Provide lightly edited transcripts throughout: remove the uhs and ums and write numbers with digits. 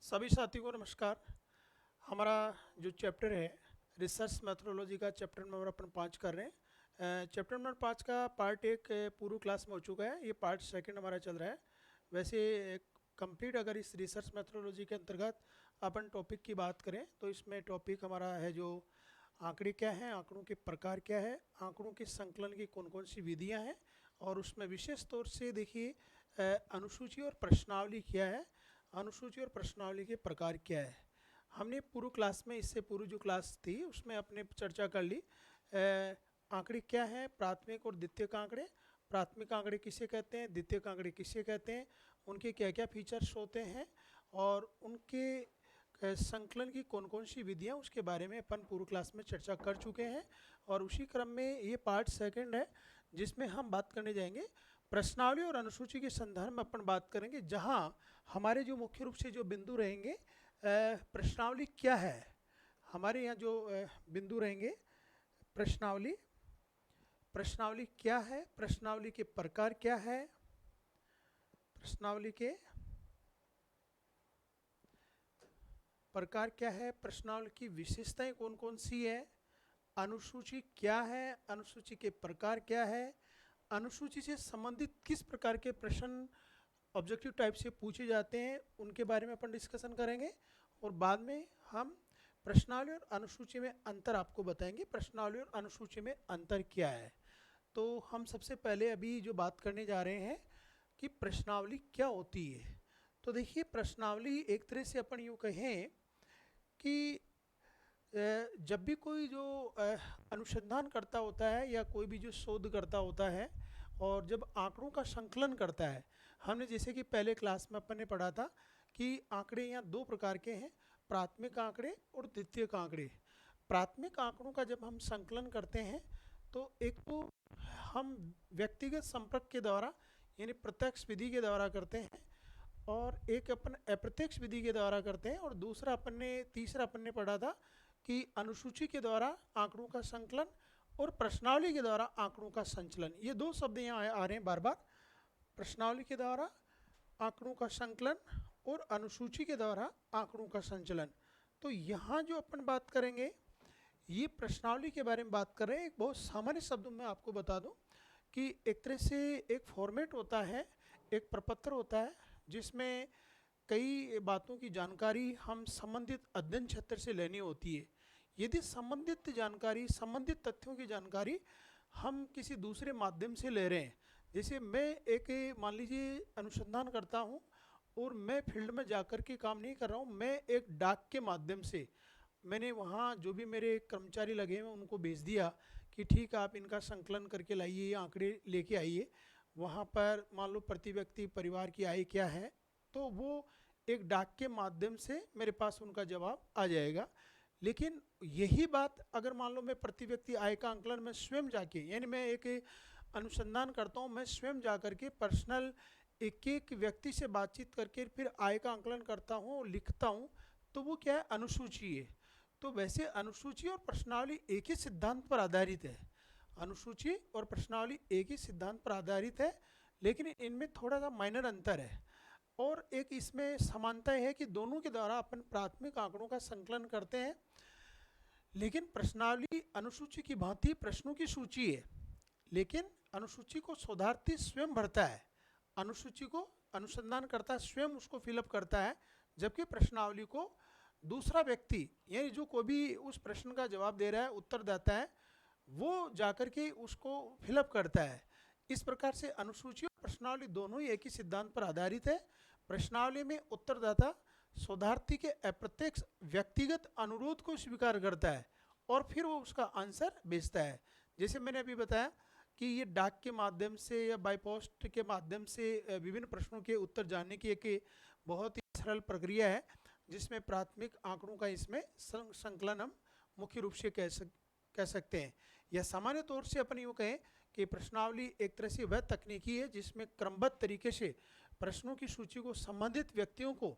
सभी साथियों को नमस्कार। हमारा जो चैप्टर है रिसर्च मेथोडोलॉजी का चैप्टर नंबर अपन 5 कर रहे हैं। चैप्टर नंबर 5 का पार्ट 1 पूर्व क्लास में हो चुका है, ये पार्ट 2 हमारा चल रहा है। वैसे कंप्लीट अगर इस रिसर्च मेथोडोलॉजी के अंतर्गत अपन टॉपिक की बात करें तो इसमें टॉपिक हमारा है जो आंकड़े क्या हैं, आंकड़ों के प्रकार क्या है, आंकड़ों के संकलन की कौन कौन सी विधियाँ हैं, और उसमें विशेष तौर से देखिए अनुसूची और प्रश्नावली क्या है, अनुसूची और प्रश्नावली के प्रकार क्या है। हमने पूर्व क्लास में, इससे पूर्व जो क्लास थी उसमें अपने चर्चा कर ली आंकड़े क्या है, प्राथमिक और द्वितीयक आंकड़े, प्राथमिक आंकड़े किसे कहते हैं, द्वितीयक आंकड़े किसे कहते हैं, उनके क्या क्या फीचर्स होते हैं और उनके संकलन की कौन कौन सी विधियाँ, उसके बारे में अपन पूर्व क्लास में चर्चा कर चुके हैं। और उसी क्रम में ये पार्ट 2 है जिसमें हम बात करने जाएंगे प्रश्नावली और अनुसूची के संदर्भ में अपन बात करेंगे, जहाँ हमारे जो मुख्य रूप से जो बिंदु रहेंगे प्रश्नावली क्या है, हमारे यहाँ जो बिंदु रहेंगे प्रश्नावली, प्रश्नावली क्या है, प्रश्नावली के प्रकार क्या है, प्रश्नावली के प्रकार क्या है, प्रश्नावली की विशेषताएं कौन कौन सी है, अनुसूची क्या है, अनुसूची के प्रकार क्या है, अनुसूची से संबंधित किस प्रकार के प्रश्न ऑब्जेक्टिव टाइप से पूछे जाते हैं, उनके बारे में अपन डिस्कशन करेंगे। और बाद में हम प्रश्नावली और अनुसूची में अंतर आपको बताएंगे, प्रश्नावली और अनुसूची में अंतर क्या है। तो हम सबसे पहले अभी जो बात करने जा रहे हैं कि प्रश्नावली क्या होती है। तो देखिए प्रश्नावली एक तरह से अपन यूँ कहें कि जब भी कोई जो अनुसंधान करता होता है या कोई भी जो शोध करता होता है और जब आंकड़ों का संकलन करता है, हमने जैसे कि पहले क्लास में अपन ने पढ़ा था कि आंकड़े यहाँ दो प्रकार के हैं, प्राथमिक आंकड़े और द्वितीयक आंकड़े। प्राथमिक आंकड़ों का जब हम संकलन करते हैं तो एक तो हम व्यक्तिगत संपर्क के द्वारा यानी प्रत्यक्ष विधि के द्वारा करते हैं, और एक अपन अप्रत्यक्ष विधि के द्वारा करते हैं, और दूसरा तीसरा अपन ने पढ़ा था कि अनुसूची के द्वारा आंकड़ों का संकलन और प्रश्नावली के द्वारा आंकड़ों का संचलन। ये दो शब्द यहाँ आ रहे हैं बार बार, प्रश्नावली के द्वारा आंकड़ों का संकलन और अनुसूची के द्वारा आंकड़ों का संचलन। तो यहाँ जो अपन बात करेंगे ये प्रश्नावली के बारे में बात कर रहे हैं। एक बहुत सामान्य शब्दों में आपको बता दूं कि एक तरह से एक फॉर्मेट होता है, एक प्रपत्र होता है जिसमें कई बातों की जानकारी हम संबंधित अध्ययन क्षेत्र से लेनी होती है। यदि संबंधित जानकारी, संबंधित तथ्यों की जानकारी हम किसी दूसरे माध्यम से ले रहे हैं, जैसे मैं एक मान लीजिए अनुसंधान करता हूँ और मैं फील्ड में जाकर के काम नहीं कर रहा हूँ, मैं एक डाक के माध्यम से मैंने वहाँ जो भी मेरे कर्मचारी लगे हैं उनको भेज दिया कि ठीक है आप इनका संकलन करके लाइए, आंकड़े लेके आइए। वहाँ पर मान लो प्रति व्यक्ति परिवार की आय क्या है, तो वो एक डाक के माध्यम से मेरे पास उनका जवाब आ जाएगा। लेकिन यही बात अगर मान लो मैं प्रति व्यक्ति आय का आंकलन मैं स्वयं जाके, यानी मैं एक अनुसंधान करता हूँ, मैं स्वयं जा करके पर्सनल एक एक व्यक्ति से बातचीत करके फिर आय का आंकलन करता हूँ, लिखता हूँ, तो वो क्या है, अनुसूची है। तो वैसे अनुसूची और प्रश्नावली एक ही सिद्धांत पर आधारित है, अनुसूची और प्रश्नावली एक ही सिद्धांत पर आधारित है, लेकिन इनमें थोड़ा सा माइनर अंतर है। और एक इसमें समानता है कि दोनों के द्वारा अपन प्राथमिक आंकड़ों का संकलन करते हैं, लेकिन प्रश्नावली अनुसूची की भांति प्रश्नों की सूची है, लेकिन अनुसूची को शोधार्थी स्वयं भरता है, अनुसूची को अनुसंधान करता है स्वयं उसको फिलअप करता है, जबकि प्रश्नावली को दूसरा व्यक्ति यानी जो कोई भी उस प्रश्न का जवाब दे रहा है, उत्तरदाता है, वो जाकर के उसको फिलअप करता है। इस प्रकार से अनुसूची और प्रश्नावली दोनों ही एक ही सिद्धांत पर आधारित है। प्रश्नावली में उत्तरदाता शोधार्थी के अप्रत्यक्ष व्यक्तिगत अनुरोध को स्वीकार करता है और फिर वो उसका आंसर भेजता है। जैसे मैंने अभी बताया कि ये डाक के माध्यम से या बाय पोस्ट के माध्यम से विभिन्न प्रश्नों के उत्तर जानने की एक बहुत ही सरल प्रक्रिया है, जिसमें प्राथमिक आंकड़ों का इसमें संकलन हम मुख्य रूप से कह सकते हैं। या सामान्य तौर से अपन यूँ कहें कि प्रश्नावली एक तरह से वह तकनीकी है जिसमें क्रमबद्ध तरीके से प्रश्नों की सूची को संबंधित व्यक्तियों को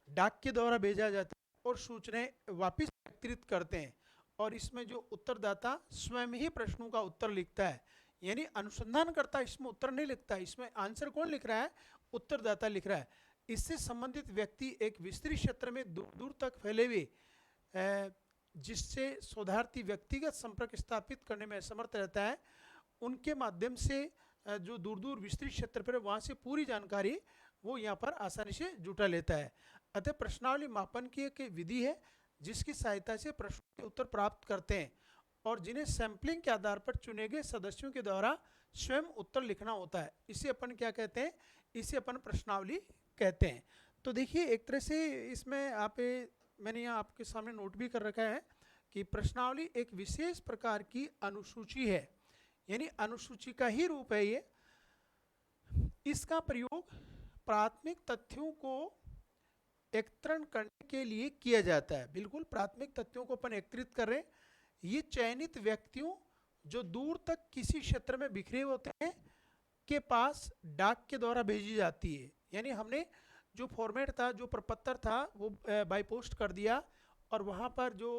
डाक के द्वारा भेजा जाता है और सूचनाएं वापस एकत्रित करते हैं, और इसमें जो उत्तरदाता स्वयं ही प्रश्नों का उत्तर लिखता है, यानी अनुसंधान करता इसमें उत्तर नहीं लिखता, इसमें आंसर कौन लिख रहा है, उत्तरदाता लिख रहा है। इससे संबंधित व्यक्ति एक विस्तृत क्षेत्र में दूर दूर तक फैले हुए जिससे शोधार्थी व्यक्तिगत संपर्क स्थापित करने में असमर्थ रहता है, उनके माध्यम से जो दूर दूर विस्तृत क्षेत्र पर वहाँ से पूरी जानकारी वो यहाँ पर आसानी से जुटा लेता है। अतः प्रश्नावली मापन की एक विधि है जिसकी सहायता से प्रश्नों के उत्तर प्राप्त करते हैं और जिन्हें सैंपलिंग के आधार पर चुने गए सदस्यों के द्वारा स्वयं उत्तर लिखना होता है। इसे अपन क्या कहते हैं? इसे अपन प्रश्नावली कहते हैं। तो देखिए एक तरह से इसमें मैंने यहाँ आपके सामने नोट भी कर रखा है कि प्रश्नावली एक विशेष प्रकार की अनुसूची है, यानी अनुसूची का ही रूप है ये। इसका प्रयोग प्राथमिक तथ्यों को एकत्रण करने के लिए किया जाता है। बिल्कुल प्राथमिक तथ्यों को अपन एकत्रित कर रहे हैं। ये चयनित व्यक्तियों जो दूर तक किसी क्षेत्र में बिखरे होते हैं के पास डाक के द्वारा भेजी जाती है। यानी हमने जो फॉर्मेट था, जो प्रपत्र था, वो बाय पोस्ट कर दिया और वहाँ पर जो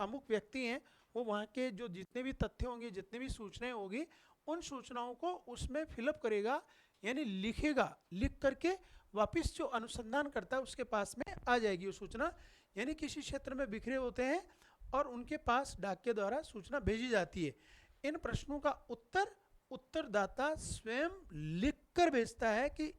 अमुक व्यक्ति हैं वो वहाँ के जो जितने भी तथ्य होंगे, जितने भी सूचनाएं होगी, उन सूचनाओं को उसमें फिलअप करेगा, यानी लिखेगा। लिख करके वापस जो अनुसंधान करता है उसके पास में आ जाएगी वो सूचना। यानी किसी क्षेत्र में बिखरे होते हैं और उनके पास डाक के द्वारा सूचना भेजी जाती है। इन प्रश्नों का उत्तरदाता स्वयं लिखकर भेजता है कि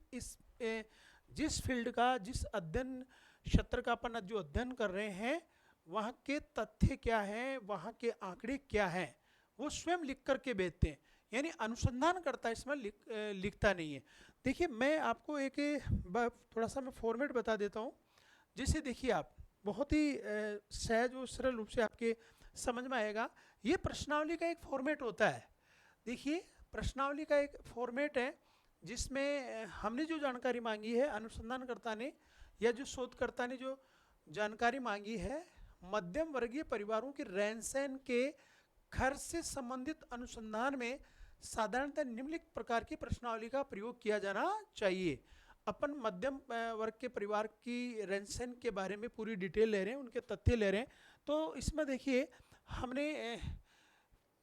जिस फील्ड का, जिस अध्ययन क्षेत्र का अपन जो अध्ययन कर रहे हैं वहाँ के तथ्य क्या हैं, वहाँ के आंकड़े क्या हैं, वो स्वयं लिख करके भेजते हैं। यानी अनुसंधान करता है, इसमें लिखता नहीं है। देखिए मैं आपको एक थोड़ा सा मैं फॉर्मेट बता देता हूँ, जिसे देखिए आप बहुत ही सहज और सरल रूप से आपके समझ में आएगा। ये प्रश्नावली का एक फॉर्मेट होता है। देखिए प्रश्नावली का एक फॉर्मेट है जिसमें हमने जो जानकारी मांगी है, अनुसंधानकर्ता ने या जो शोधकर्ता ने जो जानकारी मांगी है, मध्यम वर्गीय परिवारों के रहन सहन के खर्च से संबंधित अनुसंधान में साधारणतः निम्नलिखित प्रकार की प्रश्नावली का प्रयोग किया जाना चाहिए। अपन मध्यम वर्ग के परिवार की रहन सहन के बारे में पूरी डिटेल ले रहे हैं, उनके तथ्य ले रहे हैं। तो इसमें देखिए हमने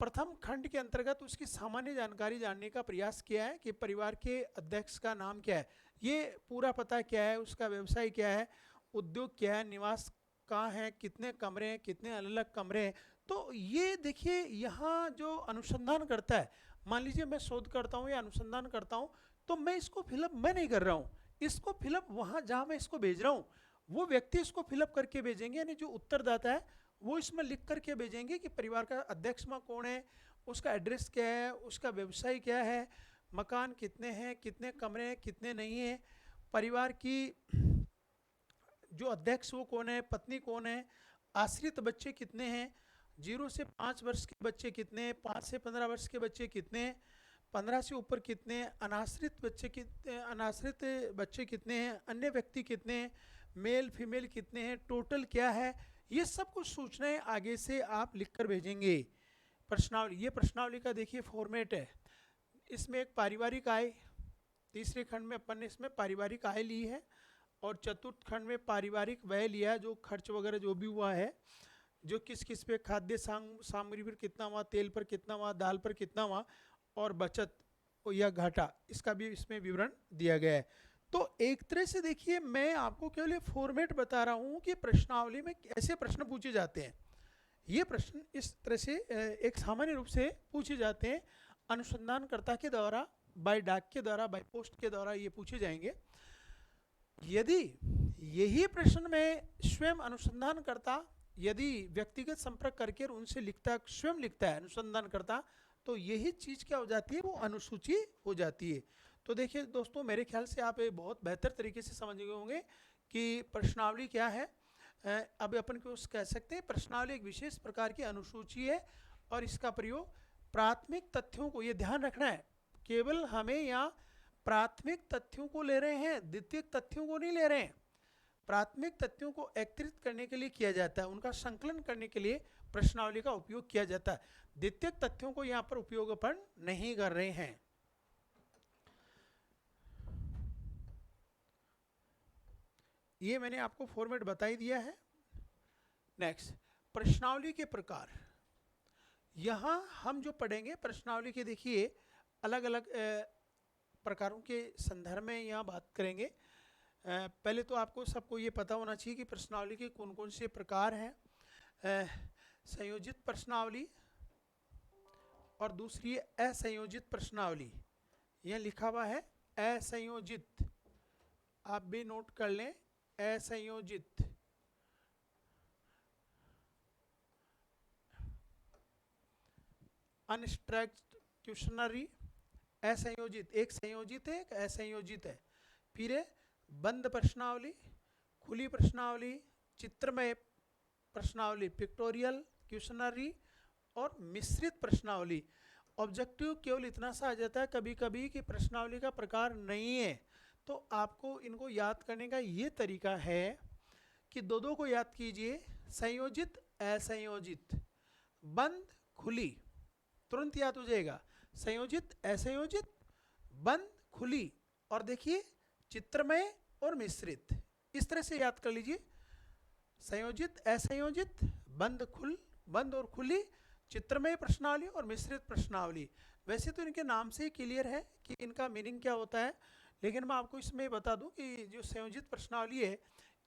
प्रथम खंड के अंतर्गत उसकी सामान्य जानकारी जानने का प्रयास किया है कि परिवार के अध्यक्ष का नाम क्या है, ये पूरा पता क्या है, उसका व्यवसाय क्या है, उद्योग क्या है, निवास कहाँ है, कितने कमरे हैं, कितने अलग अलग कमरे हैं। तो ये देखिए यहाँ जो अनुसंधान करता है, मान लीजिए मैं शोध करता हूँ या अनुसंधान करता हूँ, तो मैं इसको फिलअप मैं नहीं कर रहा हूँ, इसको फिलअप वहाँ जहाँ मैं इसको भेज रहा हूँ वो व्यक्ति इसको फिलअप करके भेजेंगे। यानी जो उत्तरदाता है वो इसमें लिख करके भेजेंगे कि परिवार का अध्यक्ष में कौन है, उसका एड्रेस क्या है, उसका व्यवसाय क्या है, मकान कितने हैं, कितने कमरे हैं, कितने नहीं हैं, परिवार की जो अध्यक्ष वो कौन है, पत्नी कौन है, आश्रित बच्चे कितने हैं, 0 से 5 वर्ष के बच्चे कितने हैं, 5 से 15 वर्ष के बच्चे कितने हैं, 15 से ऊपर कितने हैं, अनाश्रित बच्चे कितने हैं, अन्य व्यक्ति कितने हैं, मेल फीमेल कितने हैं, टोटल क्या है, ये सब कुछ सूचनाएं आगे से आप लिखकर भेजेंगे। प्रश्नावली, ये प्रश्नावली का देखिए फॉर्मेट है। इसमें एक पारिवारिक आय, तीसरे खंड में अपन ने इसमें पारिवारिक आय ली है और चतुर्थ खंड में पारिवारिक व्यय लिया है, जो खर्च वगैरह जो भी हुआ है, जो किस किस पे, खाद्य सामग्री पर कितना हुआ, तेल पर कितना हुआ, दाल पर कितना हुआ, और बचत या घाटा, इसका भी इसमें विवरण दिया गया है। तो एक तरह से देखिए मैं आपको केवल फॉर्मेट बता रहा हूँ कि प्रश्नावली में ऐसे प्रश्न पूछे जाते हैं। ये प्रश्न इस तरह से एक सामान्य रूप से पूछे जाते हैं, अनुसंधानकर्ता के द्वारा, बाय डाक के द्वारा, बाय पोस्ट के द्वारा ये पूछे जाएंगे। यदि यही प्रश्न में स्वयं अनुसंधानकर्ता यदि व्यक्तिगत संपर्क करके उनसे लिखता, स्वयं लिखता है अनुसंधानकर्ता, तो यही चीज़ क्या हो जाती है, वो अनुसूची हो जाती है। तो देखिए दोस्तों, मेरे ख्याल से आप ये बहुत बेहतर तरीके से समझ गए होंगे कि प्रश्नावली क्या है। अब अपन को कह सकते हैं प्रश्नावली एक विशेष प्रकार की अनुसूची है और इसका प्रयोग प्राथमिक तथ्यों को, ये ध्यान रखना है, केवल हमें यहाँ प्राथमिक तथ्यों को ले रहे हैं, द्वितीयक तथ्यों को नहीं ले रहे हैं। प्राथमिक तथ्यों को एकत्रित करने के लिए किया जाता है, उनका संकलन करने के लिए प्रश्नावली का उपयोग किया जाता है। द्वितीयक तथ्यों को यहाँ पर उपयोग अपन नहीं कर रहे हैं। ये मैंने आपको फॉर्मेट बता ही दिया है। नेक्स्ट, प्रश्नावली के प्रकार। यहाँ हम जो पढ़ेंगे प्रश्नावली के, देखिए अलग अलग प्रकारों के संदर्भ में यहाँ बात करेंगे। पहले तो आपको सबको ये पता होना चाहिए कि प्रश्नावली के कौन कौन से प्रकार हैं। संयोजित प्रश्नावली और दूसरी है असंयोजित प्रश्नावली। यह लिखा हुआ है असंयोजित, आप भी नोट कर लें, असंयोजित। अनस्ट्रक्चर्ड क्वेश्चनरी, असंयोजित, एक संयोजित है एक असंयोजित है। फिर है बंद प्रश्नावली, खुली प्रश्नावली, चित्रमय प्रश्नावली पिक्टोरियल क्वेश्चनरी, और मिश्रित प्रश्नावली। ऑब्जेक्टिव केवल इतना सा आ जाता है कभी कभी कि प्रश्नावली का प्रकार नहीं है, तो आपको इनको याद करने का ये तरीका है कि दो दो को याद कीजिए, संयोजित असंयोजित, बंद खुली, तुरंत याद हो जाएगा। संयोजित असंयोजित, बंद खुली, और देखिए चित्रमय और मिश्रित, इस तरह से याद कर लीजिए। संयोजित असंयोजित, बंद और खुली, चित्रमय प्रश्नावली और मिश्रित प्रश्नावली। वैसे तो इनके नाम से ही क्लियर है कि इनका मीनिंग क्या होता है, लेकिन मैं आपको इसमें बता दूं कि जो संयोजित प्रश्नावली है,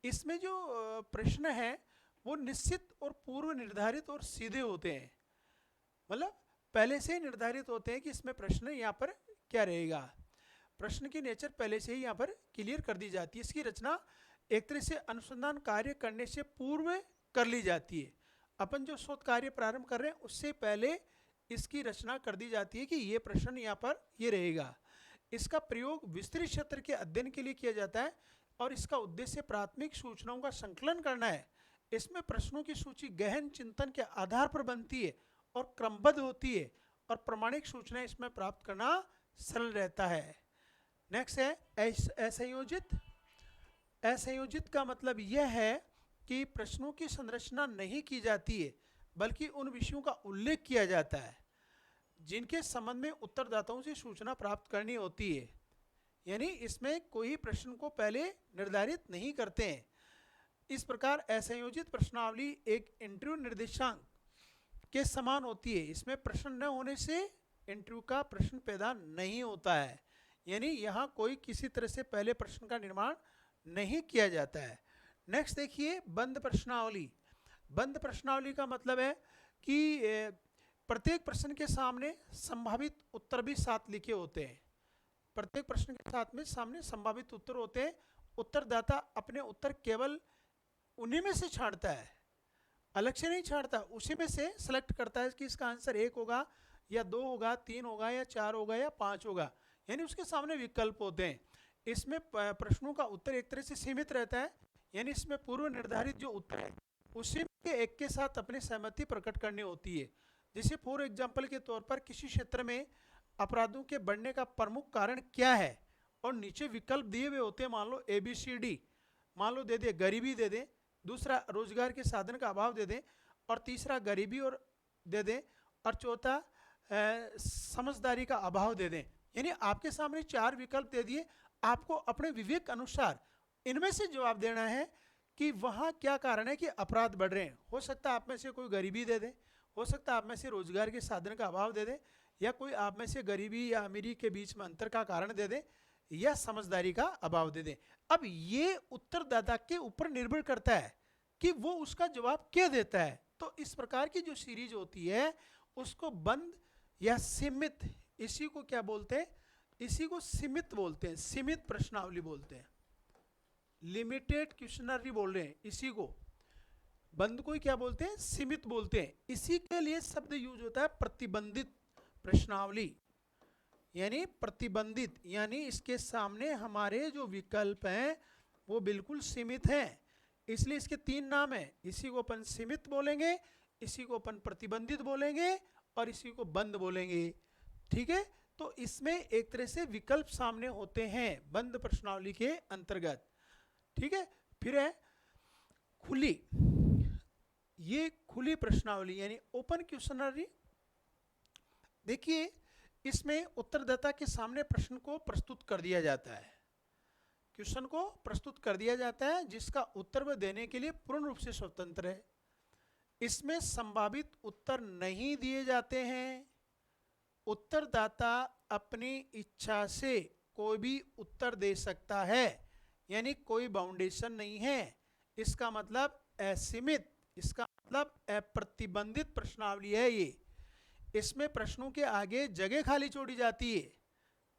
इसमें जो प्रश्न है वो निश्चित और पूर्व निर्धारित और सीधे होते हैं, मतलब पहले से ही निर्धारित होते हैं कि इसमें प्रश्न यहाँ पर क्या रहेगा। प्रश्न की नेचर पहले से ही यहाँ पर क्लियर कर दी जाती है। इसकी रचना एक तरह से अनुसंधान कार्य करने से पूर्व कर ली जाती है। अपन जो शोध कार्य प्रारंभ कर रहे हैं उससे पहले इसकी रचना कर दी जाती है कि ये प्रश्न यहाँ पर ये रहेगा। इसका प्रयोग विस्तृत क्षेत्र के अध्ययन के लिए किया जाता है और इसका उद्देश्य प्राथमिक सूचनाओं का संकलन करना है। इसमें प्रश्नों की सूची गहन चिंतन के आधार पर बनती है और क्रमबद्ध होती है, और प्रामाणिक सूचनाएं इसमें प्राप्त करना सरल रहता है। नेक्स्ट है असंयोजित। असंयोजित का मतलब यह है कि प्रश्नों की संरचना नहीं की जाती है, बल्कि उन विषयों का उल्लेख किया जाता है जिनके संबंध में उत्तरदाताओं से सूचना प्राप्त करनी होती है। यानी इसमें कोई प्रश्न को पहले निर्धारित नहीं करते हैं। इस प्रकार असंयोजित प्रश्नावली एक इंटरव्यू निर्देशांक के समान होती है। इसमें प्रश्न न होने से इंटरव्यू का प्रश्न पैदा नहीं होता है, यानी यहाँ कोई किसी तरह से पहले प्रश्न का निर्माण नहीं किया जाता है। नेक्स्ट देखिए बंद प्रश्नावली। बंद प्रश्नावली का मतलब है कि प्रत्येक प्रश्न के सामने संभावित उत्तर भी साथ लिखे होते हैं। प्रत्येक प्रश्न के साथ में सामने संभावित उत्तर होते हैं। उत्तरदाता अपने उत्तर केवल उन्हीं में से छांटता है, अलग से नहीं छांटता, उसी में से सेलेक्ट करता है कि इसका आंसर 1 होगा या 2 होगा, 3 होगा या 4 होगा या 5 होगा, यानी उसके सामने विकल्प होते हैं। इसमें प्रश्नों का उत्तर एक तरह से सीमित रहता है, यानी इसमें पूर्व निर्धारित जो उत्तर है उसी के एक के साथ अपनी सहमति प्रकट करनी होती है। जैसे फॉर एग्जाम्पल के तौर पर किसी क्षेत्र में अपराधों के बढ़ने का प्रमुख कारण क्या है, और नीचे विकल्प दिए हुए होते हैं, मान लो ABCD, मान लो दे दे गरीबी दे दें, दूसरा रोजगार के साधन का अभाव दे दें, और तीसरा गरीबी और दे दें, और चौथा समझदारी का अभाव दे दें। यानी आपके सामने 4 विकल्प दे दिए, आपको अपने विवेक अनुसार इनमें से जवाब देना है कि वहाँ क्या कारण है कि अपराध बढ़ रहे हैं। हो सकता है आप में से कोई गरीबी दे दे, हो सकता है आप में से रोजगार के साधन का अभाव दे दे, या कोई आप में से गरीबी या अमीरी के बीच में अंतर का कारण दे दे, या समझदारी का अभाव दे दे। अब ये उत्तरदाता के ऊपर निर्भर करता है कि वो उसका जवाब क्या देता है। तो इस प्रकार की जो सीरीज होती है उसको बंद या सीमित, इसी को क्या बोलते हैं, इसी को सीमित बोलते हैं, सीमित प्रश्नावली बोलते हैं, लिमिटेड क्वेश्चनरी बोल रहे हैं इसी को। बंद को ही क्या बोलते हैं, सीमित बोलते हैं। इसी के लिए शब्द यूज होता है प्रतिबंधित प्रश्नावली, यानी प्रतिबंधित, यानी इसके सामने हमारे जो विकल्प हैं वो बिल्कुल सीमित हैं, इसलिए इसके 3 नाम हैं। इसी को अपन सीमित बोलेंगे, इसी को अपन प्रतिबंधित बोलेंगे, और इसी को बंद बोलेंगे। ठीक है, तो इसमें एक तरह से विकल्प सामने होते हैं बंद प्रश्नावली के अंतर्गत। ठीक है, फिर है खुली। ये खुली प्रश्नावली यानी ओपन क्वेश्चनरी। देखिए इसमें उत्तरदाता के सामने प्रश्न को प्रस्तुत कर दिया जाता है, क्वेश्चन को प्रस्तुत कर दिया जाता है, जिसका उत्तर वह देने के लिए पूर्ण रूप से स्वतंत्र है। इसमें संभावित उत्तर नहीं दिए जाते हैं। उत्तरदाता अपनी इच्छा से कोई भी उत्तर दे सकता है, यानी कोई बाउंडेशन नहीं है। इसका मतलब असीमित, इसका मतलब अप्रतिबंधित प्रश्नावली है ये। इसमें प्रश्नों के आगे जगह खाली छोड़ी जाती है।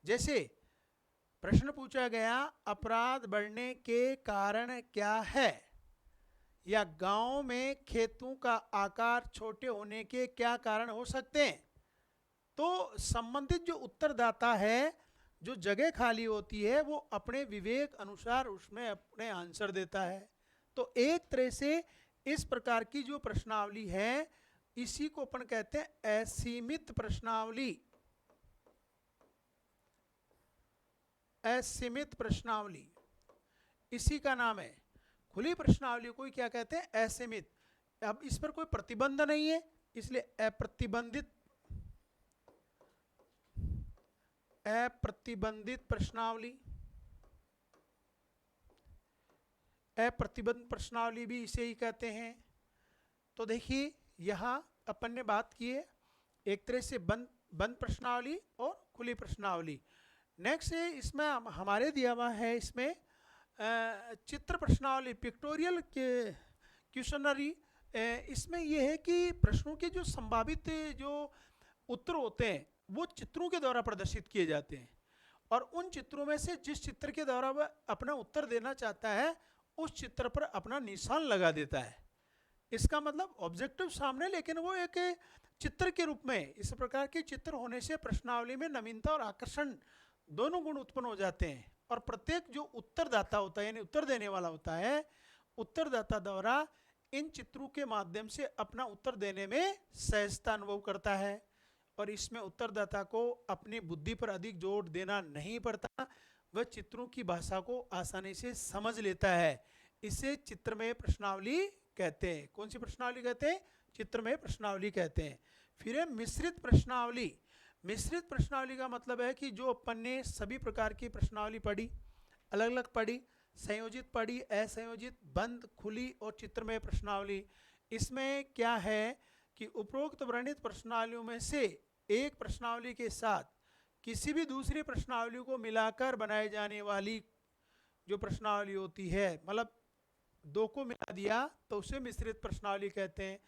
जैसे प्रश्न पूछा गया, अपराध बढ़ने के कारण क्या है, या गांव में खेतों का आकार छोटे होने के क्या कारण हो सकते हैं। तो संबंधित जो उत्तरदाता है, जो जगह खाली होती है, वो अपने विवेक अनुसार उसमें अपने आंसर देता है। तो एक तरह से इस प्रकार की जो प्रश्नावली है, इसी को अपन कहते हैं असीमित प्रश्नावली। असीमित प्रश्नावली इसी का नाम है। खुली प्रश्नावली को क्या कहते हैं, असीमित। अब इस पर कोई प्रतिबंध नहीं है, इसलिए अप्रतिबंधित प्रश्नावली। अप्रतिबंध प्रश्नावली भी इसे ही कहते हैं। तो देखिए यहाँ अपन ने बात की है एक तरह से बंद प्रश्नावली और खुली प्रश्नावली। नेक्स्ट है इसमें हमारे दिया हुआ है इसमें चित्र प्रश्नावली, पिक्टोरियल क्वेश्चनरी। इसमें यह है कि प्रश्नों के जो संभावित जो उत्तर होते हैं वो चित्रों के द्वारा प्रदर्शित किए जाते हैं, और उन चित्रों में से जिस चित्र के द्वारा वह अपना उत्तर देना चाहता है उस चित्र पर अपना निशान लगा देता है। इसका मतलब ऑब्जेक्टिव सामने, लेकिन वो एक चित्र के रूप में। इस प्रकार के चित्र होने से प्रश्नावली में नवीनता और आकर्षण दोनों गुण उत्पन्न हो जाते हैं, और प्रत्येक जो उत्तरदाता होता है यानी उत्तर देने वाला होता है, उत्तरदाता द्वारा इन चित्रों के माध्यम से अपना उत्तर देने में सहजता अनुभव करता है। और इसमें उत्तरदाता को अपनी बुद्धि पर अधिक जोर देना नहीं पड़ता, वह चित्रों की भाषा को आसानी से समझ लेता है। इसे चित्रमय प्रश्नावली कहते हैं। कौन सी प्रश्नावली कहते हैं, चित्रमय प्रश्नावली कहते हैं। फिर है मिश्रित प्रश्नावली। मिश्रित प्रश्नावली का मतलब है कि जो अपन ने सभी प्रकार की प्रश्नावली पढ़ी, अलग अलग पढ़ी, संयोजित पढ़ी, असंयोजित, बंद, खुली और चित्रमय प्रश्नावली। इसमें क्या है कि उपरोक्त वर्णित प्रश्नावलियों में से एक प्रश्नावली के साथ किसी भी दूसरी प्रश्नावली को मिलाकर बनाई जाने वाली जो प्रश्नावली होती है, मतलब दो को मिला दिया तो उसे मिश्रित प्रश्नावली कहते हैं।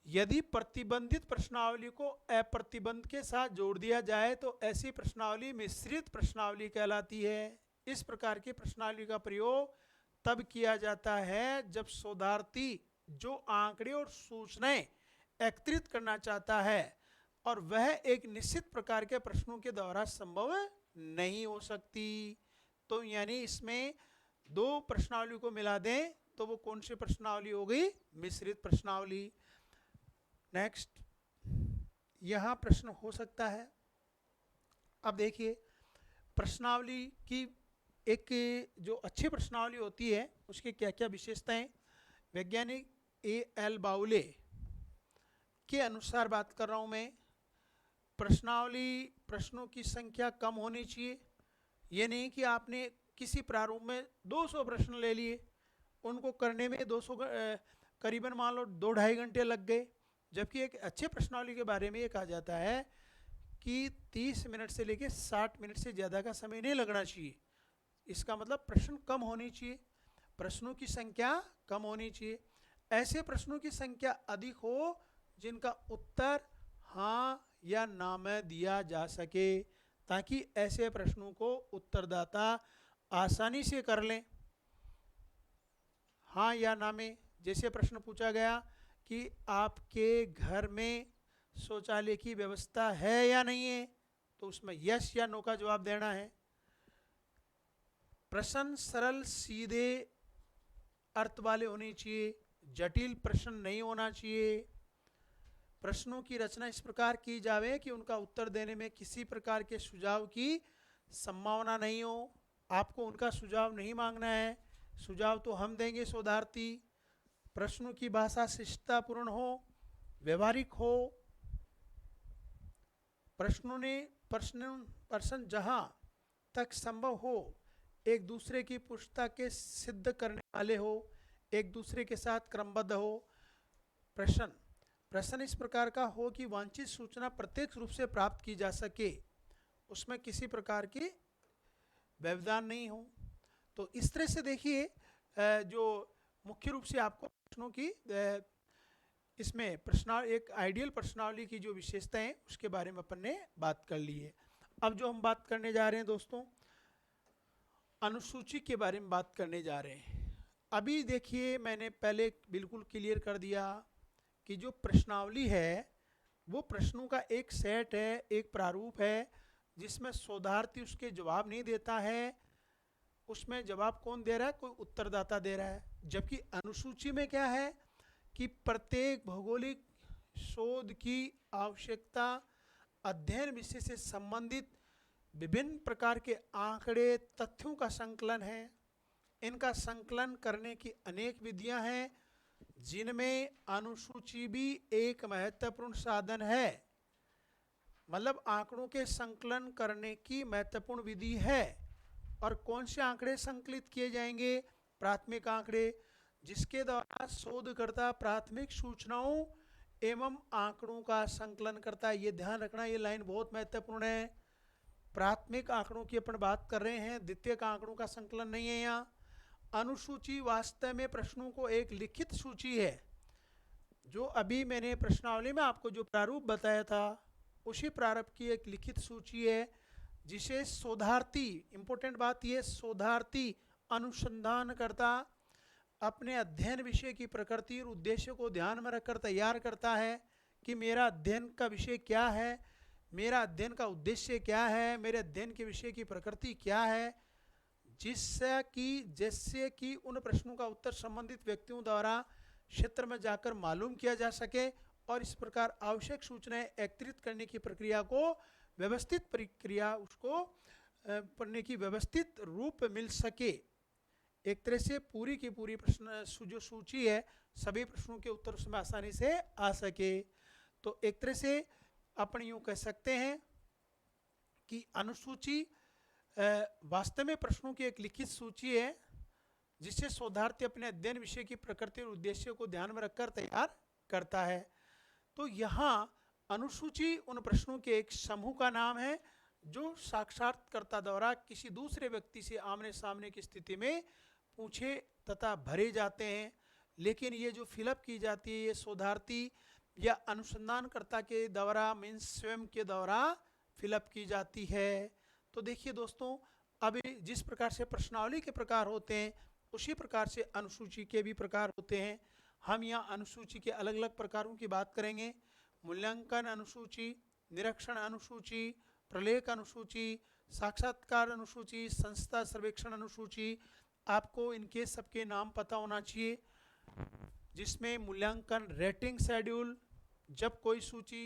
यदि प्रतिबंधित प्रश्नावली को अप्रतिबंध के साथ जोड़ दिया जाए तो ऐसी प्रश्नावली मिश्रित प्रश्नावली कहलाती है। इस प्रकार की प्रश्नावली का प्रयोग तब किया जाता है जब शोधार्थी जो आंकड़े और सूचनाएं एकत्रित करना चाहता है और वह एक निश्चित प्रकार के प्रश्नों के द्वारा संभव नहीं हो सकती। तो यानी इसमें दो प्रश्नावली को मिला दें तो वो कौन सी प्रश्नावली हो गई, मिश्रित प्रश्नावली। नेक्स्ट यहाँ प्रश्न हो सकता है। अब देखिए प्रश्नावली की एक जो अच्छी प्रश्नावली होती है उसकी क्या क्या विशेषताएं, वैज्ञानिक A.L. बाउले के अनुसार बात कर रहा हूँ मैं। प्रश्नों की संख्या कम होनी चाहिए। ये नहीं कि आपने किसी प्रारूप में 200 प्रश्न ले लिए, उनको करने में 200 करीबन मान लो 2-2.5 घंटे लग गए। जबकि एक अच्छे प्रश्नावली के बारे में ये कहा जाता है कि 30 मिनट से लेकर 60 मिनट से ज़्यादा का समय नहीं लगना चाहिए। इसका मतलब प्रश्न कम होनी चाहिए, प्रश्नों की संख्या कम होनी चाहिए। ऐसे प्रश्नों की संख्या अधिक हो जिनका उत्तर हाँ या ना में दिया जा सके, ताकि ऐसे प्रश्नों को उत्तरदाता आसानी से कर लें हाँ या ना में। जैसे प्रश्न पूछा गया कि आपके घर में शौचालय की व्यवस्था है या नहीं है, तो उसमें यस या नो का जवाब देना है। प्रश्न सरल सीधे अर्थ वाले होने चाहिए, जटिल प्रश्न नहीं होना चाहिए। प्रश्नों की रचना इस प्रकार की जावे कि उनका उत्तर देने में किसी प्रकार के सुझाव की संभावना नहीं हो। आपको उनका सुझाव नहीं मांगना है, सुझाव तो हम देंगे शोधार्थी। प्रश्नों की भाषा शिष्टतापूर्ण हो, व्यवहारिक हो। प्रश्न जहाँ तक संभव हो एक दूसरे की पुष्टता के सिद्ध करने वाले हो, एक दूसरे के साथ क्रमबद्ध हो। प्रश्न इस प्रकार का हो कि वांछित सूचना प्रत्यक्ष रूप से प्राप्त की जा सके, उसमें किसी प्रकार की व्यवधान नहीं हो। तो इस तरह से देखिए जो मुख्य रूप से आपको प्रश्नों की इसमें प्रश्न एक आइडियल प्रश्नावली की जो विशेषताएं हैं उसके बारे में अपन ने बात कर ली है। अब जो हम बात करने जा रहे हैं दोस्तों, अनुसूची के बारे में बात करने जा रहे हैं। अभी देखिए मैंने पहले बिल्कुल क्लियर कर दिया कि जो प्रश्नावली है वो प्रश्नों का एक सेट है, एक प्रारूप है जिसमें शोधार्थी उसके जवाब नहीं देता है, उसमें जवाब कौन दे रहा है, कोई उत्तरदाता दे रहा है। जबकि अनुसूची में क्या है कि प्रत्येक भौगोलिक शोध की आवश्यकता अध्ययन विषय से संबंधित विभिन्न प्रकार के आंकड़े तथ्यों का संकलन है। इनका संकलन करने की अनेक विधियां हैं जिनमें अनुसूची भी एक महत्वपूर्ण साधन है। मतलब आंकड़ों के संकलन करने की महत्वपूर्ण विधि है। और कौन से आंकड़े संकलित किए जाएंगे, प्राथमिक आंकड़े, जिसके द्वारा शोधकर्ता प्राथमिक सूचनाओं एवं आंकड़ों का संकलन करता है। ये ध्यान रखना, ये लाइन बहुत महत्वपूर्ण है। प्राथमिक आंकड़ों की अपन बात कर रहे हैं, द्वितीयक आंकड़ों का संकलन नहीं है यहाँ। अनुसूची वास्तव में प्रश्नों को एक लिखित सूची है। जो अभी मैंने प्रश्नावली में आपको जो प्रारूप बताया था उसी प्रारूप की एक लिखित सूची है जिसे शोधार्थी, इंपॉर्टेंट बात यह, शोधार्थी अनुसंधान करता अपने अध्ययन विषय की प्रकृति और उद्देश्य को ध्यान में रखकर तैयार करता है कि मेरा अध्ययन का विषय क्या है, मेरा अध्ययन का उद्देश्य क्या है, मेरे अध्ययन के विषय की प्रकृति क्या है, जिससे कि उन प्रश्नों का उत्तर संबंधित व्यक्तियों द्वारा क्षेत्र में जाकर मालूम किया जा सके और इस प्रकार आवश्यक सूचनाएं एकत्रित करने की प्रक्रिया को व्यवस्थित प्रक्रिया उसको पढ़ने की व्यवस्थित रूप मिल सके। एक तरह से पूरी की पूरी प्रश्न जो सूची है सभी प्रश्नों के उत्तर उसमें आसानी से आ सके। तो एक तरह से अपन यूँ कह सकते हैं कि अनुसूची वास्तव में प्रश्नों की एक लिखित सूची है जिसे शोधार्थी अपने अध्ययन विषय की प्रकृति और उद्देश्य को ध्यान में रखकर तैयार करता है। तो यहाँ अनुसूची उन प्रश्नों के एक समूह का नाम है जो साक्षात्कारकर्ता द्वारा किसी दूसरे व्यक्ति से आमने सामने की स्थिति में पूछे तथा भरे जाते हैं। लेकिन ये जो फिलअप की जाती है ये शोधार्थी या अनुसंधानकर्ता के द्वारा मीन्स स्वयं के द्वारा फिलअप की जाती है। तो देखिए दोस्तों, अब जिस प्रकार से प्रश्नावली के प्रकार होते हैं उसी प्रकार से अनुसूची के भी प्रकार होते हैं। हम यहाँ अनुसूची के अलग अलग प्रकारों की बात करेंगे। मूल्यांकन अनुसूची, निरीक्षण अनुसूची, प्रलेख अनुसूची, साक्षात्कार अनुसूची, संस्था सर्वेक्षण अनुसूची। आपको इनके सबके नाम पता होना चाहिए। जिसमें मूल्यांकन रेटिंग शेड्यूल, जब कोई सूची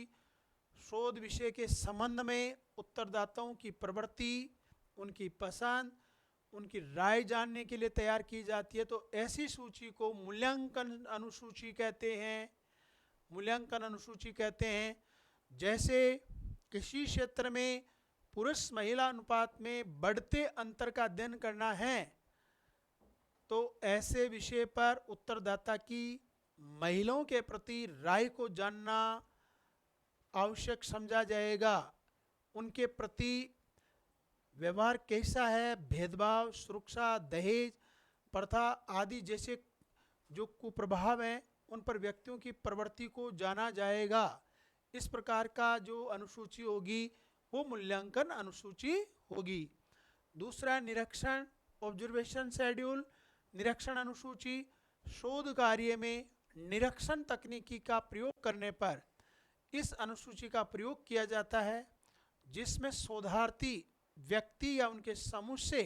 शोध विषय के संबंध में उत्तरदाताओं की प्रवृत्ति, उनकी पसंद, उनकी राय जानने के लिए तैयार की जाती है तो ऐसी सूची को मूल्यांकन अनुसूची कहते हैं। मूल्यांकन अनुसूची कहते हैं। जैसे किसी क्षेत्र में पुरुष महिला अनुपात में बढ़ते अंतर का अध्ययन करना है तो ऐसे विषय पर उत्तरदाता की महिलाओं के प्रति राय को जानना आवश्यक समझा जाएगा। उनके प्रति व्यवहार कैसा है, भेदभाव, सुरक्षा, दहेज प्रथा आदि जैसे जो कुप्रभाव हैं उन पर व्यक्तियों की प्रवृत्ति को जाना जाएगा। इस प्रकार का जो अनुसूची होगी वो मूल्यांकन अनुसूची होगी। दूसरा निरीक्षण ऑब्जर्वेशन शेड्यूल। निरीक्षण अनुसूची शोध कार्य में निरीक्षण तकनीकी का प्रयोग करने पर इस अनुसूची का प्रयोग किया जाता है जिसमें शोधार्थी व्यक्ति या उनके समूह से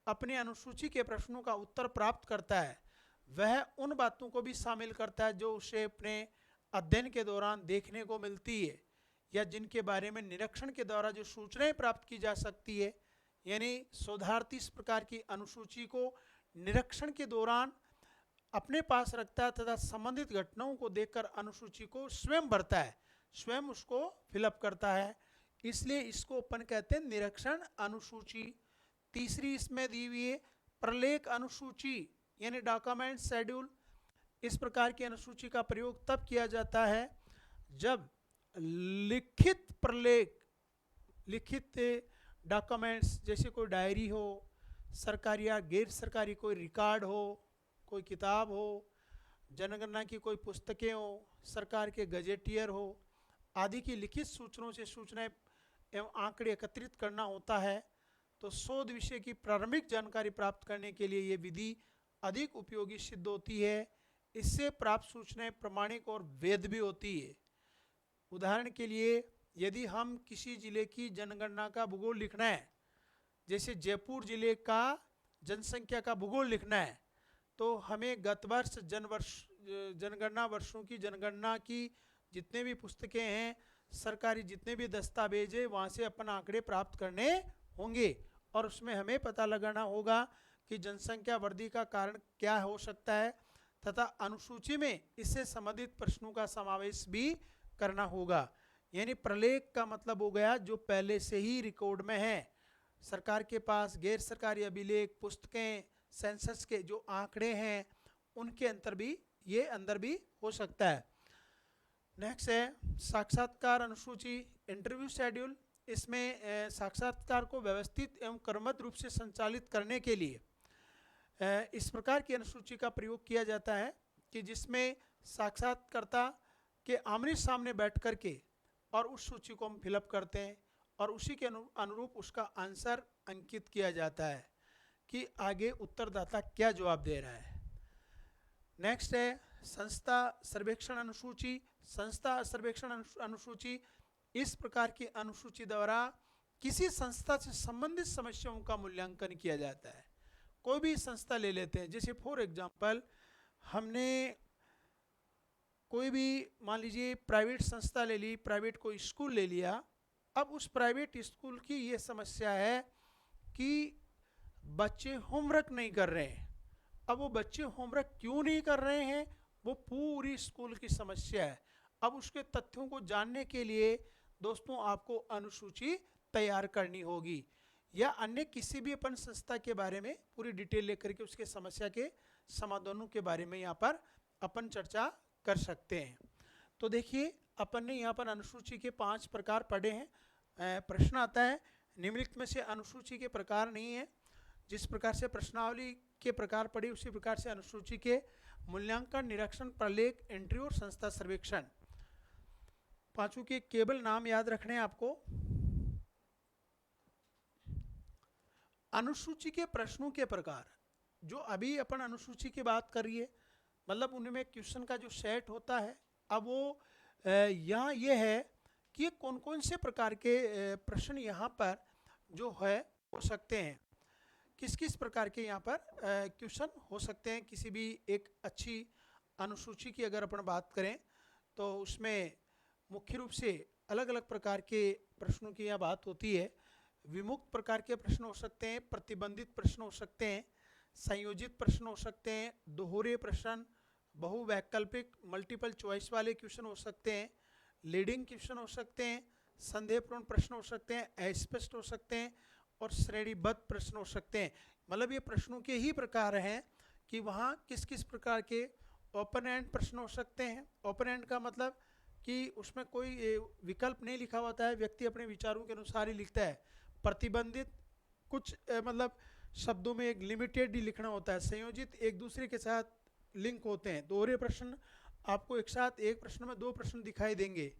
अपने अनुसूची के प्रश्नों का उत्तर प्राप्त करता है। वह उन बातों को भी शामिल करता है जो उसे अपने अध्ययन के दौरान देखने को मिलती है या जिनके बारे में निरीक्षण के द्वारा जो सूचनाएं प्राप्त की जा सकती है। यानी शोधार्थी इस प्रकार की अनुसूची को निरीक्षण के दौरान अपने पास रखता है तथा संबंधित घटनाओं को देखकर अनुसूची को स्वयं भरता है, स्वयं उसको फिलअप करता है। इसलिए इसको अपन कहते हैं निरीक्षण अनुसूची। तीसरी इसमें दी हुई है प्रलेख अनुसूची यानी डॉक्यूमेंट शेड्यूल। इस प्रकार की अनुसूची का प्रयोग तब किया जाता है जब लिखित प्रलेख, लिखित डॉक्यूमेंट्स जैसे कोई डायरी हो, सरकारी या गैर सरकारी कोई रिकॉर्ड हो, कोई किताब हो, जनगणना की कोई पुस्तकें हो, सरकार के गजेटियर हो आदि की लिखित सूचनाओं से सूचनाएं एवं आंकड़े एकत्रित करना होता है, तो शोध विषय की प्रारंभिक जानकारी प्राप्त करने के लिए ये विधि अधिक उपयोगी सिद्ध होती है। इससे प्राप्त सूचनाएं प्रामाणिक और वैध भी होती है। उदाहरण के लिए यदि हम किसी जिले की जनगणना का भूगोल लिखना है, जैसे जयपुर जिले का जनसंख्या का भूगोल लिखना है, तो हमें गत वर्ष जनगणना वर्षों की जनगणना की जितने भी पुस्तकें हैं, सरकारी जितने भी दस्तावेज है, वहाँ से अपन आंकड़े प्राप्त करने होंगे और उसमें हमें पता लगाना होगा कि जनसंख्या वृद्धि का कारण क्या हो सकता है तथा अनुसूची में इससे संबंधित प्रश्नों का समावेश भी करना होगा। यानी प्रलेख का मतलब हो गया जो पहले से ही रिकॉर्ड में है, सरकार के पास गैर सरकारी अभिलेख, पुस्तकें, सेंसस के जो आंकड़े हैं उनके अंदर भी हो सकता है। नेक्स्ट है साक्षात्कार अनुसूची, इंटरव्यू शेड्यूल। इसमें साक्षात्कार को व्यवस्थित एवं क्रमबद्ध रूप से संचालित करने के लिए इस प्रकार की अनुसूची का प्रयोग किया जाता है कि जिसमें साक्षात्कारकर्ता के आमने सामने बैठ करके और उस सूची को हम फिलअप करते हैं और उसी के अनुरूप उसका आंसर अंकित किया जाता है कि आगे उत्तरदाता क्या जवाब दे रहा है। नेक्स्ट है संस्था सर्वेक्षण अनुसूची। संस्था सर्वेक्षण अनुसूची इस प्रकार की अनुसूची द्वारा किसी संस्था से संबंधित समस्याओं का मूल्यांकन किया जाता है। कोई भी संस्था ले लेते हैं, जैसे फॉर एग्जांपल हमने कोई भी मान लीजिए प्राइवेट संस्था ले ली, प्राइवेट कोई स्कूल ले लिया। अब उस प्राइवेट स्कूल की ये समस्या है कि बच्चे होमवर्क नहीं कर रहे हैं। अब वो बच्चे होमवर्क क्यों नहीं कर रहे हैं, वो पूरी स्कूल की समस्या है। अब उसके तथ्यों को जानने के लिए दोस्तों आपको अनुसूची तैयार करनी होगी या अन्य किसी भी अपन संस्था के बारे में पूरी डिटेल लेकर के उसके समस्या के समाधानों के बारे में यहाँ पर अपन चर्चा कर सकते हैं। तो देखिए अपन ने यहाँ पर अनुसूची के 5 प्रकार पढ़े हैं। प्रश्न आता है निम्नलिखित में से अनुसूची के प्रकार नहीं है। जिस प्रकार से प्रश्नावली के प्रकार पढ़े उसी प्रकार से अनुसूची के मूल्यांकन, निरीक्षण, प्रलेख, एंट्री और संस्था सर्वेक्षण, पांचों के केवल नाम याद रखने हैं आपको। अनुसूची के प्रश्नों के प्रकार, जो अभी अपन अनुसूची की बात कर रही है, मतलब उनमें क्वेश्चन का जो सेट होता है, अब वो यहाँ ये है कि कौन कौन से प्रकार के प्रश्न यहाँ पर जो है हो सकते हैं, किस किस प्रकार के यहाँ पर क्वेश्चन हो सकते हैं। किसी भी एक अच्छी अनुसूची की अगर अपन बात करें तो उसमें मुख्य रूप से अलग अलग प्रकार के प्रश्नों की यहाँ बात होती है। विमुक्त प्रकार के प्रश्न हो सकते हैं, प्रतिबंधित प्रश्न हो सकते हैं, संयोजित प्रश्न हो सकते हैं, दोहरे प्रश्न, बहुवैकल्पिक मल्टीपल चॉइस वाले क्वेश्चन हो सकते हैं, लीडिंग क्वेश्चन हो सकते हैं, संदेहपूर्ण प्रश्न हो सकते हैं, अस्पष्ट हो सकते हैं और श्रेणीबद्ध प्रश्न हो सकते हैं। मतलब ये प्रश्नों के ही प्रकार हैं कि वहाँ किस किस प्रकार के ओपन एंड प्रश्न हो सकते हैं। ओपन एंड का मतलब कि उसमें कोई विकल्प नहीं लिखा होता है, व्यक्ति अपने विचारों के अनुसार ही लिखता है। प्रतिबंधित कुछ मतलब शब्दों में एक लिमिटेड ही लिखना होता है। संयोजित एक दूसरे के साथ लिंक होते हैं। दोहरे प्रश्न आपको एक साथ एक प्रश्न में 2 प्रश्न दिखाई देंगे।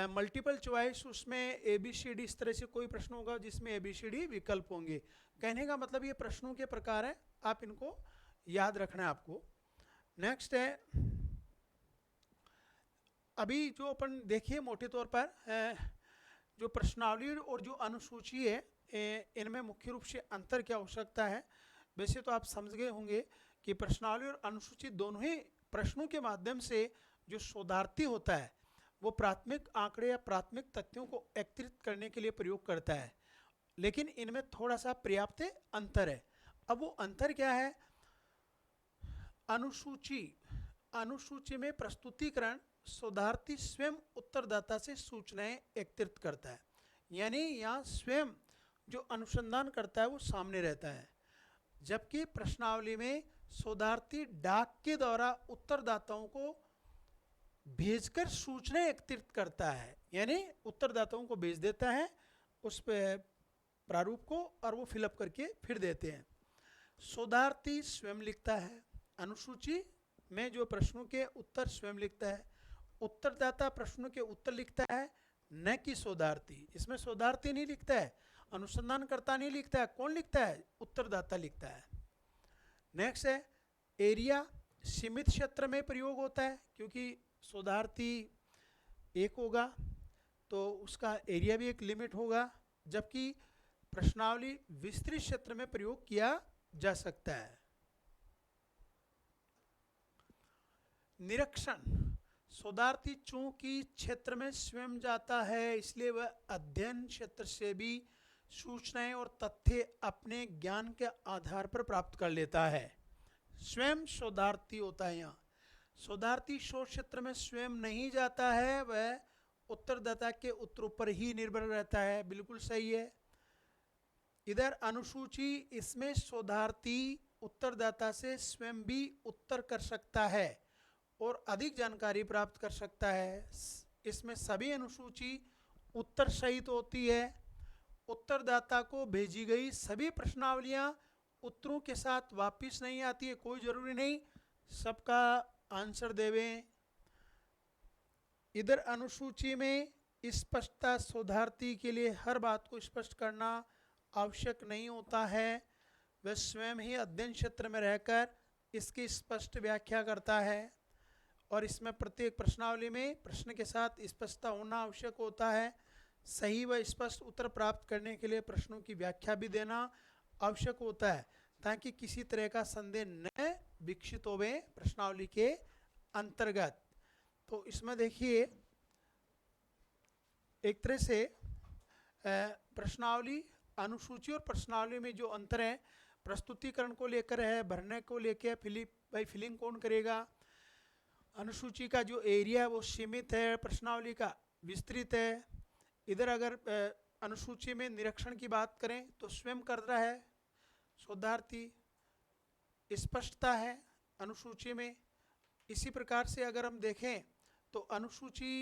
मल्टीपल चॉइस उसमें ABCD इस तरह से कोई प्रश्न होगा जिसमें ABCD विकल्प होंगे। कहने का मतलब ये प्रश्नों के प्रकार हैं, आप इनको याद रखना है आपको। नेक्स्ट है अभी जो अपन देखिए मोटे तौर पर जो प्रश्नावली और जो अनुसूची है इनमें मुख्य रूप से अंतर क्या हो सकता है। वैसे तो आप समझ गए होंगे कि प्रश्नावली और अनुसूची दोनों ही प्रश्नों के माध्यम से जो शोधार्थी होता है वो प्राथमिक आंकड़े या प्राथमिक तथ्यों को एकत्रित करने के लिए प्रयोग करता है, लेकिन इनमें थोड़ा सा पर्याप्त अंतर है। अब वो अंतर क्या है? अनुसूची में प्रस्तुतिकरण शोधार्थी स्वयं उत्तरदाता से सूचनाएं एकत्रित करता है, यानी यहाँ स्वयं जो अनुसंधान करता है वो सामने रहता है, जबकि प्रश्नावली में शोधार्थी डाक के द्वारा उत्तरदाताओं को भेजकर सूचनाएं एकत्रित करता है, यानी उत्तरदाताओं को भेज देता है उस प्रारूप को और वो फिलअप करके फिर देते हैं। शोधार्थी स्वयं लिखता है, अनुसूची में जो प्रश्नों के उत्तर स्वयं लिखता है, उत्तरदाता प्रश्नों के उत्तर लिखता है, न कि शोधार्थी। इसमें शोधार्थी नहीं लिखता है, अनुसंधानकर्ता नहीं लिखता है, कौन लिखता है? उत्तरदाता लिखता है। नेक्स्ट है एरिया, सीमित क्षेत्र में प्रयोग होता है, क्योंकि शोधार्थी एक होगा तो उसका एरिया भी एक लिमिट होगा, जबकि प्रश्नावली विस्तृत क्षेत्र में प्रयोग किया जा सकता है। निरीक्षण, शोधार्थी चूंकि क्षेत्र में स्वयं जाता है, इसलिए वह अध्ययन क्षेत्र से भी सूचनाएं और तथ्य अपने ज्ञान के आधार पर प्राप्त कर लेता है। स्वयं शोधार्थी होता है। यहाँ शोधार्थी शोध क्षेत्र में स्वयं नहीं जाता है, वह उत्तरदाता के उत्तरों पर ही निर्भर रहता है। बिल्कुल सही है। इधर अनुसूची, इसमें शोधार्थी उत्तरदाता से स्वयं भी उत्तर कर सकता है और अधिक जानकारी प्राप्त कर सकता है। इसमें सभी अनुसूची उत्तर सहित होती है। उत्तरदाता को भेजी गई सभी प्रश्नावलियां उत्तरों के साथ वापस नहीं आती है, कोई जरूरी नहीं सबका आंसर देवें। इधर अनुसूची में स्पष्टता, शोधार्थी के लिए हर बात को स्पष्ट करना आवश्यक नहीं होता है, वह स्वयं ही अध्ययन क्षेत्र में रहकर इसकी स्पष्ट व्याख्या करता है। और इसमें प्रत्येक प्रश्नावली में प्रश्न के साथ स्पष्टता होना आवश्यक होता है। सही व स्पष्ट उत्तर प्राप्त करने के लिए प्रश्नों की व्याख्या भी देना आवश्यक होता है, ताकि किसी तरह का संदेह न विकसित होवे प्रश्नावली के अंतर्गत। तो इसमें देखिए एक तरह से प्रश्नावली, अनुसूची और प्रश्नावली में जो अंतर है, प्रस्तुतिकरण को लेकर है, भरने को लेकर फिलिंग कौन करेगा। अनुसूची का जो एरिया है वो सीमित है, प्रश्नावली का विस्तृत है। इधर अगर अनुसूची में निरीक्षण की बात करें तो स्वयं कर रहा है शोधार्थी, स्पष्टता है अनुसूची में। इसी प्रकार से अगर हम देखें तो अनुसूची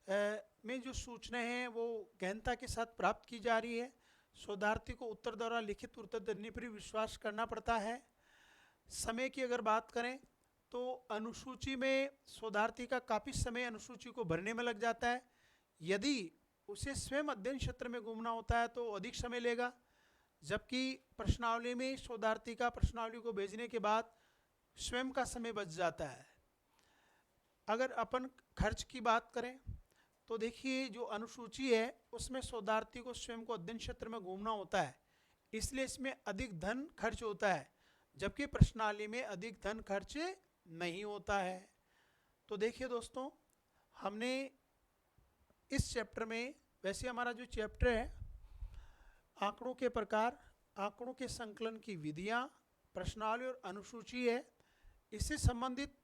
में जो सूचनाएं हैं वो गहनता के साथ प्राप्त की जा रही है। शोधार्थी को उत्तर द्वारा लिखित उत्तर देने पर विश्वास करना पड़ता है। समय की अगर बात करें तो अनुसूची में शोधार्थी का काफ़ी समय अनुसूची को भरने में लग जाता है। यदि उसे स्वयं अध्ययन क्षेत्र में घूमना होता है तो अधिक समय लेगा, जबकि प्रश्नावली में शोधार्थी का प्रश्नावली को भेजने के बाद स्वयं का समय बच जाता है। अगर अपन खर्च की बात करें तो देखिए जो अनुसूची है उसमें शोधार्थी को स्वयं को अध्ययन क्षेत्र में घूमना होता है, इसलिए इसमें अधिक धन खर्च होता है, जबकि प्रश्नावली में अधिक धन खर्च नहीं होता है। तो देखिए दोस्तों, हमने इस चैप्टर में, वैसे हमारा जो चैप्टर है आंकड़ों के प्रकार, आंकड़ों के संकलन की विधियां, प्रश्नावली और अनुसूची है, इससे संबंधित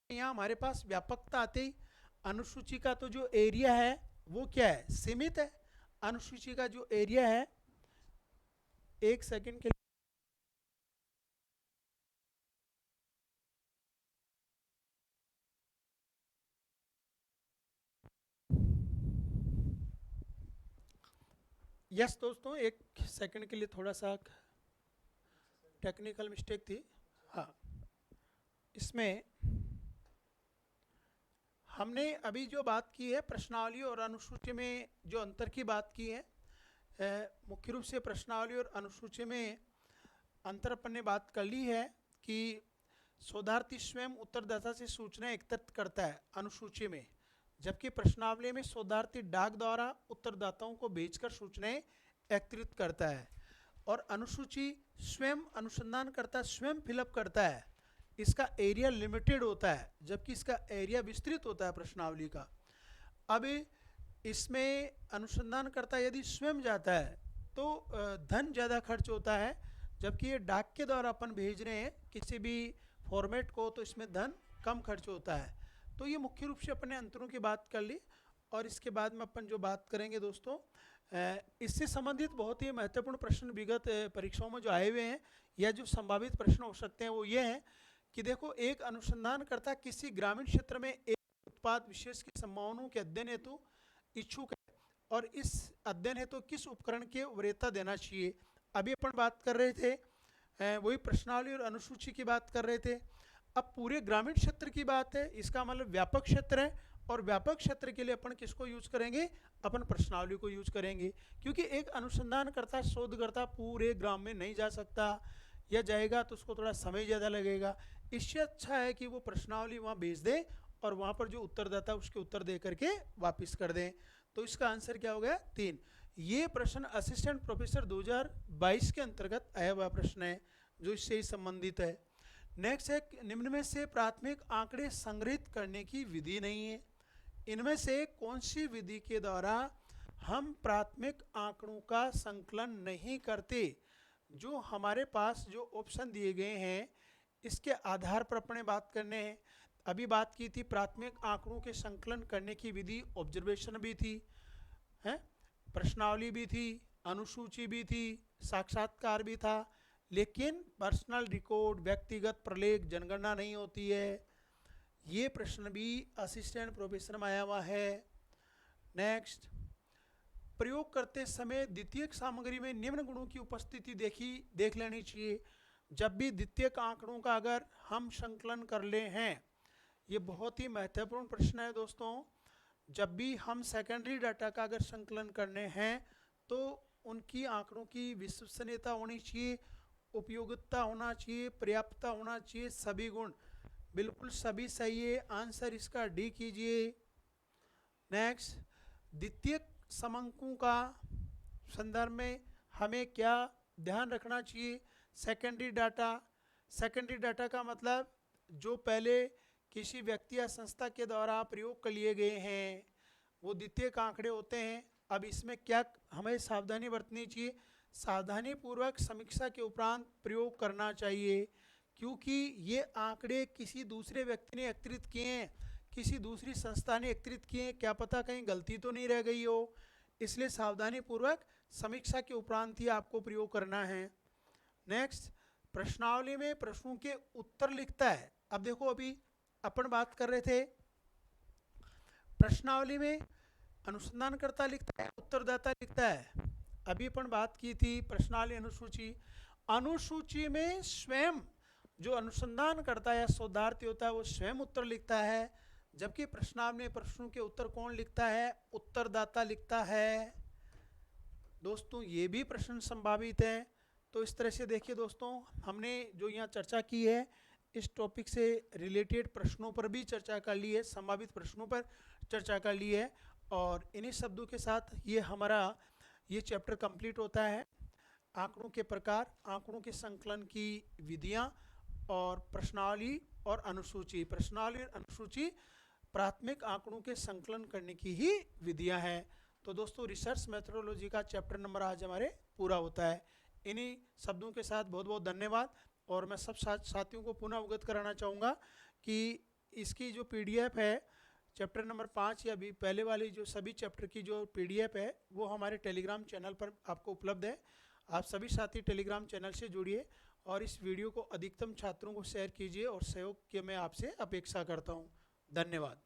यहाँ हमारे पास व्यापकता आते ही अनुसूची का तो जो एरिया है वो क्या है, सीमित है। अनुसूची का जो एरिया है, एक सेकंड के लिए यस दोस्तों, एक सेकंड के लिए थोड़ा सा टेक्निकल मिस्टेक थी। हाँ, इसमें हमने अभी जो बात की है प्रश्नावली और अनुसूची में जो अंतर की बात की है, मुख्य रूप से प्रश्नावली और अनुसूची में अंतर अपन ने बात कर ली है कि शोधार्थी स्वयं उत्तरदाता से सूचना एकत्रित करता है अनुसूची में, जबकि प्रश्नावली में शोधार्थी डाक द्वारा उत्तरदाताओं को भेजकर सूचनाएं एकत्रित करता है। और अनुसूची स्वयं अनुसंधानकर्ता स्वयं फिलअप करता है, इसका एरिया लिमिटेड होता है जबकि इसका एरिया विस्तृत होता है प्रश्नावली का। अब इसमें अनुसंधानकर्ता यदि स्वयं जाता है तो धन ज़्यादा खर्च होता है, जबकि ये डाक के द्वारा अपन भेज रहे हैं किसी भी फॉर्मेट को, तो इसमें धन कम खर्च होता है। तो ये मुख्य रूप से अपने अंतरों की बात कर ली। और इसके बाद में अपन जो बात करेंगे दोस्तों, इससे संबंधित बहुत ही महत्वपूर्ण प्रश्न विगत परीक्षाओं में जो आए हुए हैं या जो संभावित प्रश्न हो सकते हैं वो ये हैं कि देखो, एक अनुसंधानकर्ता किसी ग्रामीण क्षेत्र में एक उत्पाद विशेष की संभावनाओं के अध्ययन हेतु इच्छुक है और इस अध्ययन हेतु किस उपकरण के वरीयता देना चाहिए। अभी अपन बात कर रहे थे वही प्रश्नावली और अनुसूची की बात कर रहे थे। अब पूरे ग्रामीण क्षेत्र की बात है, इसका मतलब व्यापक क्षेत्र है, और व्यापक क्षेत्र के लिए अपन किसको यूज करेंगे, अपन प्रश्नावली को यूज करेंगे, क्योंकि एक अनुसंधानकर्ता शोधकर्ता पूरे ग्राम में नहीं जा सकता, या जाएगा तो उसको थोड़ा समय ज़्यादा लगेगा। इससे अच्छा है कि वो प्रश्नावली वहाँ भेज दे और वहाँ पर जो उत्तरदाता उसके उत्तर दे करके वापस कर दें। तो इसका आंसर क्या हो गया, 3। ये प्रश्न असिस्टेंट प्रोफेसर 2022 के अंतर्गत आया हुआ प्रश्न है जो इससे ही संबंधित है। नेक्स्ट है, निम्न में से प्राथमिक आंकड़े संग्रहित करने की विधि नहीं है। इनमें से कौन सी विधि के द्वारा हम प्राथमिक आंकड़ों का संकलन नहीं करते। जो हमारे पास जो ऑप्शन दिए गए हैं इसके आधार पर अपने बात करने हैं। अभी बात की थी प्राथमिक आंकड़ों के संकलन करने की विधि, ऑब्जर्वेशन भी थी, है, प्रश्नावली भी थी, अनुसूची भी थी, साक्षात्कार भी था, लेकिन पर्सनल रिकॉर्ड, व्यक्तिगत प्रलेख, जनगणना नहीं होती है। ये प्रश्न भी असिस्टेंट प्रोफेसर में आया हुआ है। नेक्स्ट, प्रयोग करते समय द्वितीयक सामग्री में निम्न गुणों की उपस्थिति देख लेनी चाहिए। जब भी द्वितीयक आंकड़ों का अगर हम संकलन कर ले हैं, ये बहुत ही महत्वपूर्ण प्रश्न है दोस्तों। जब भी हम सेकेंडरी डाटा का अगर संकलन करने हैं तो उनकी आंकड़ों की विश्वसनीयता होनी चाहिए, उपयोगिता होना चाहिए, पर्याप्तता होना चाहिए, सभी गुण बिल्कुल सभी सही है। आंसर इसका डी कीजिए। नेक्स्ट, द्वितीयक समंकों का संदर्भ में हमें क्या ध्यान रखना चाहिए। सेकेंडरी डाटा का मतलब जो पहले किसी व्यक्ति या संस्था के द्वारा प्रयोग कर लिए गए हैं वो द्वितीयक आंकड़े होते हैं। अब इसमें क्या हमें सावधानी बरतनी चाहिए, सावधानी पूर्वक समीक्षा के उपरांत प्रयोग करना चाहिए, क्योंकि ये आंकड़े किसी दूसरे व्यक्ति ने एकत्रित किए हैं, किसी दूसरी संस्था ने एकत्रित किए हैं, क्या पता कहीं गलती तो नहीं रह गई हो, इसलिए सावधानी पूर्वक समीक्षा के उपरांत ही आपको प्रयोग करना है। नेक्स्ट, प्रश्नावली में प्रश्नों के उत्तर लिखता है। अब देखो, अभी अपन बात कर रहे थे प्रश्नावली में अनुसंधानकर्ता लिखता है, उत्तरदाता लिखता है। अभी अपन बात की थी प्रश्नावली अनुसूची में स्वयं जो अनुसंधान करता है या शोधार्थी होता है वो स्वयं उत्तर लिखता है, जबकि प्रश्नावली में प्रश्नों के उत्तर कौन लिखता है, उत्तरदाता लिखता है। दोस्तों ये भी प्रश्न संभावित है। तो इस तरह से देखिए दोस्तों, हमने जो यहाँ चर्चा की है इस टॉपिक से रिलेटेड प्रश्नों पर भी चर्चा कर ली है, संभावित प्रश्नों पर चर्चा कर ली है, और इन्हीं शब्दों के साथ ये चैप्टर कंप्लीट होता है। आंकड़ों के प्रकार, आंकड़ों के संकलन की विधियां और प्रश्नावली और अनुसूची। प्रश्नावली और अनुसूची प्राथमिक आंकड़ों के संकलन करने की ही विधियां हैं। तो दोस्तों रिसर्च मेथोडोलॉजी का चैप्टर नंबर आज हमारे पूरा होता है। इन्हीं शब्दों के साथ बहुत बहुत धन्यवाद। और मैं सब साथियों को पुनः अवगत कराना चाहूँगा कि इसकी जो PDF है चैप्टर नंबर 5 या भी पहले वाली जो सभी चैप्टर की जो PDF है वो हमारे टेलीग्राम चैनल पर आपको उपलब्ध है। आप सभी साथी टेलीग्राम चैनल से जुड़िए और इस वीडियो को अधिकतम छात्रों को शेयर कीजिए और सहयोग की मैं आपसे अपेक्षा करता हूँ। धन्यवाद।